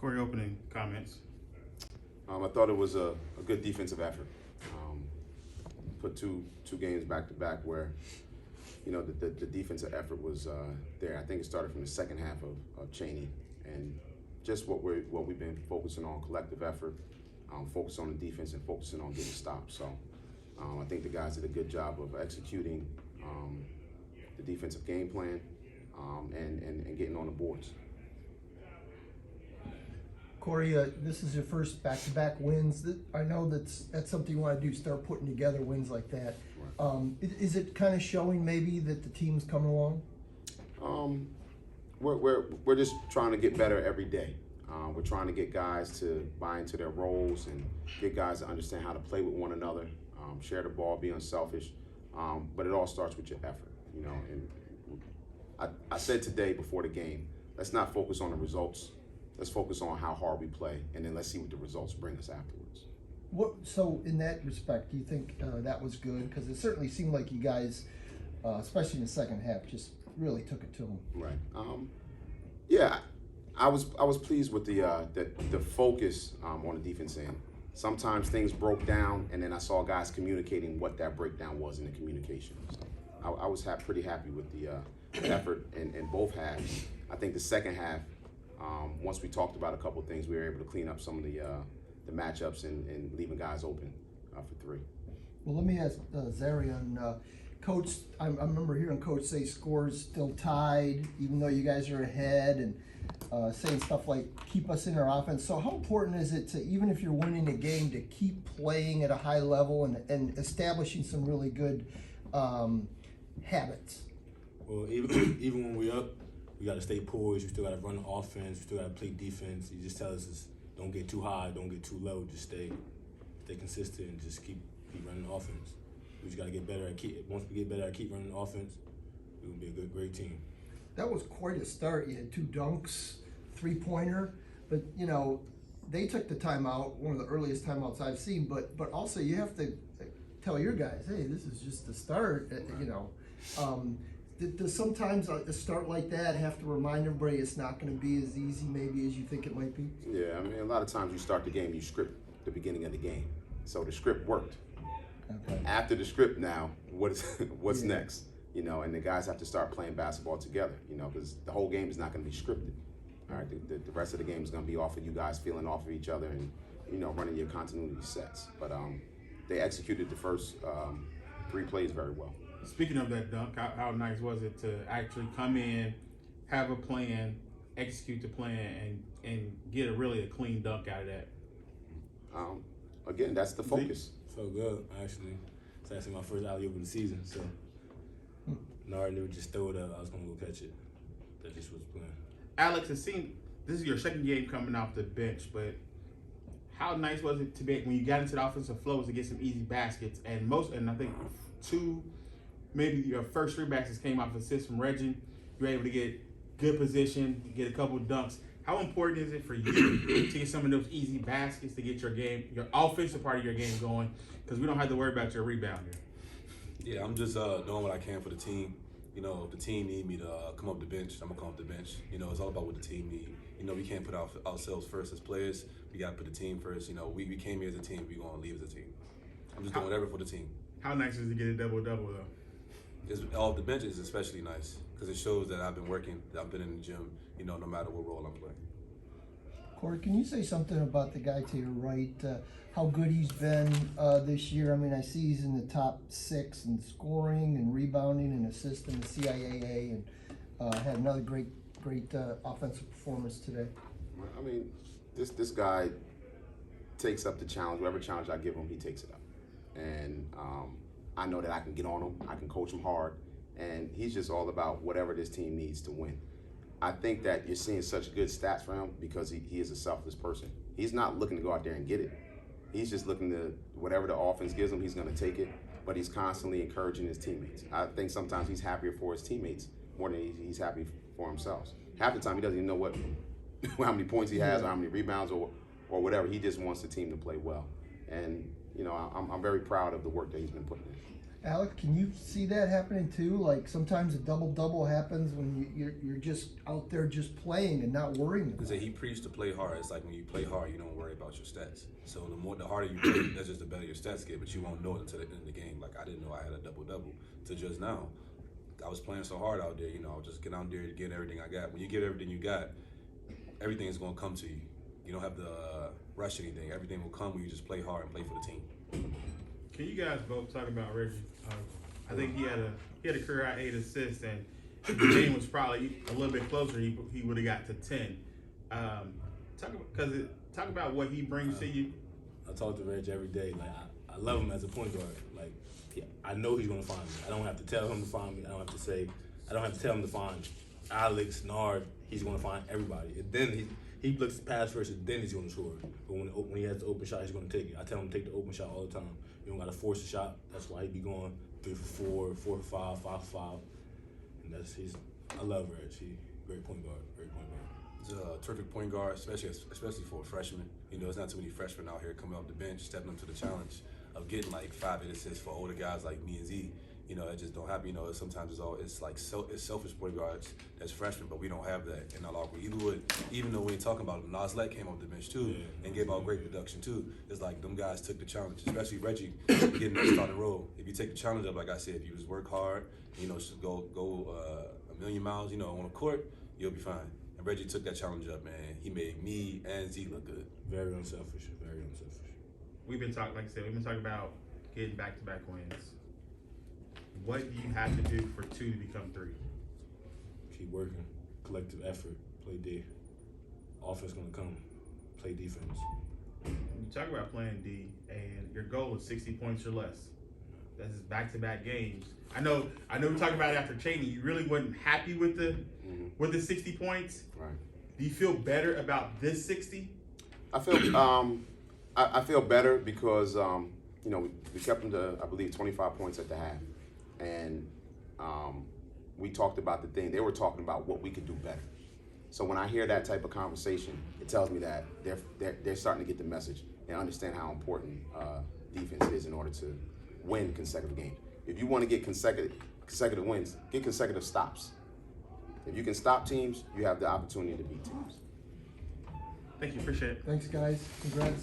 Corey, opening comments. I thought it was a good defensive effort. Put two games back to back where, the defensive effort was there. I think it started from the second half of Cheney, and just what we've been focusing on, collective effort, focus on the defense and focusing on getting stops. So I think the guys did a good job of executing the defensive game plan and getting on the boards. Corey, this is your first back-to-back wins. I know that's something you want to do, start putting together wins like that. Right. Is it kind of showing maybe that the team's coming along? We're just trying to get better every day. We're trying to get guys to buy into their roles and get guys to understand how to play with one another, share the ball, be unselfish. But it all starts with your effort, And I said today before the game, let's not focus on the results. Let's focus on how hard we play, and then let's see what the results bring us afterwards. So in that respect, do you think that was good? Because it certainly seemed like you guys, especially in the second half, just really took it to them. Right. Yeah, I was pleased with the focus on the defense end. Sometimes things broke down, and then I saw guys communicating what that breakdown was in the communication. So I was pretty happy with the effort in both halves. I think the second half, once we talked about a couple of things, we were able to clean up some of the matchups and leaving guys open for three. Well, let me ask Zarian. Coach, I remember hearing Coach say scores still tied, even though you guys are ahead, and saying stuff like keep us in our offense. So how important is it to, even if you're winning a game, to keep playing at a high level and establishing some really good habits? Well, even when we're up, we got to stay poised. You still got to run the offense. You still got to play defense. You just tell us don't get too high, don't get too low. Just stay consistent and just keep running the offense. We just got to get better once we get better at keep running the offense, we're gonna be a great team. That was quite a start. You had 2 dunks, 3-pointer, but they took the timeout, one of the earliest timeouts I've seen. But also you have to tell your guys, hey, this is just the start. Does sometimes a start like that have to remind everybody it's not going to be as easy maybe as you think it might be? Yeah, I mean, a lot of times you start the game, you script the beginning of the game. So the script worked. Okay. After the script now, what's next? And the guys have to start playing basketball together, because the whole game is not going to be scripted. All right, the rest of the game is going to be off of you guys feeling off of each other and, running your continuity sets. But they executed the first 3 plays very well. Speaking of that dunk, how nice was it to actually come in, have a plan, execute the plan, and get a clean dunk out of that? Again, that's the focus. Felt good, actually. It's actually my first alley-oop of the season, so Nard knew just throw it up. I was going to go catch it. That just was the plan. Alex, it seemed this is your second game coming off the bench, but how nice was it to be when you got into the offensive flow to get some easy baskets? And I think 2, maybe your first 3 baskets came off assists from Reggie. You were able to get good position, get a couple of dunks. How important is it for you to get some of those easy baskets to get your offensive part of your game going? Because we don't have to worry about your rebounder. Yeah, I'm just doing what I can for the team. If the team need me to come up the bench, I'm gonna come up the bench. It's all about what the team need. We can't put ourselves first as players. We gotta put the team first. We came here as a team. We gonna leave as a team. I'm just doing whatever for the team. How nice is it to get a double-double though? Off the bench is especially nice because it shows that I've been working, that I've been in the gym, no matter what role I'm playing. Corey, can you say something about the guy to your right, how good he's been this year? I mean, I see he's in the top 6 in scoring and rebounding and assists in the CIAA, and had another great offensive performance today. I mean, this guy takes up the challenge. Whatever challenge I give him, he takes it up. And I know that I can get on him, I can coach him hard, and he's just all about whatever this team needs to win. I think that you're seeing such good stats for him because he is a selfless person. He's not looking to go out there and get it. He's just looking to, whatever the offense gives him, he's going to take it, but he's constantly encouraging his teammates. I think sometimes he's happier for his teammates more than he's happy for himself. Half the time he doesn't even know how many points he has or how many rebounds or whatever. He just wants the team to play well. And, I'm very proud of the work that he's been putting in. Alec, can you see that happening too? Like sometimes a double-double happens when you're just out there just playing and not worrying about Because it. he preached to play hard. It's like when you play hard, you don't worry about your stats. So the harder you play, that's just the better your stats get. But you won't know it until the end of the game. Like I didn't know I had a double-double till just now. I was playing so hard out there. You know, I was just getting out there to get everything I got. When you get everything you got, everything is going to come to you. You don't have to rush anything. Everything will come when you just play hard and play for the team. Can you guys both talk about Reggie? I think he had a career high 8 assists, and if the game was probably a little bit closer, he would have got to 10. Talk about what he brings to you. I talk to Reg every day. Like I love him as a point guard. Like I know he's gonna find me. I don't have to tell him to find me. I don't have to tell him to find Alex, Nard. He's gonna find everybody. And then he looks pass first, and then he's gonna score. But when he has the open shot, he's gonna take it. I tell him to take the open shot all the time. You don't gotta force a shot. That's why he be going 3 for 4, 4 for 5, 5 for 5. And I love Reg. He's great point guard. Great point guard. He's a terrific point guard, especially for a freshman. You know, there's not too many freshmen out here coming off the bench, stepping up to the challenge of getting like 5 assists for older guys like me and Z. You know, it just don't happen. You know, sometimes it's selfish point guards that's freshmen, but we don't have that in our locker. Even though we ain't talking about him, Naslet came off the bench too and gave out great production too. It's like them guys took the challenge, especially Reggie getting that starting role. If you take the challenge up, like I said, if you just work hard, you know, just go a million miles, you know, on the court, you'll be fine. And Reggie took that challenge up, man. He made me and Z look good. Very unselfish. Very unselfish. We've been talking about getting back-to-back wins. What do you have to do for 2 to become 3? Keep working. Collective effort. Play D. Offense gonna come. Play defense. You talk about playing D, and your goal is 60 points or less. That's just back-to-back games. I know. We talked about it after Cheney. You really wasn't happy with the 60 points. Right. Do you feel better about this 60? I feel I feel better because you know, we kept them to, I believe, 25 points at the half, and we talked about the thing. They were talking about what we could do better. So when I hear that type of conversation, it tells me that they're starting to get the message and understand how important defense is in order to win consecutive games. If you want to get consecutive wins, get consecutive stops. If you can stop teams, you have the opportunity to beat teams. Thank you. Appreciate it. Thanks, guys. Congrats.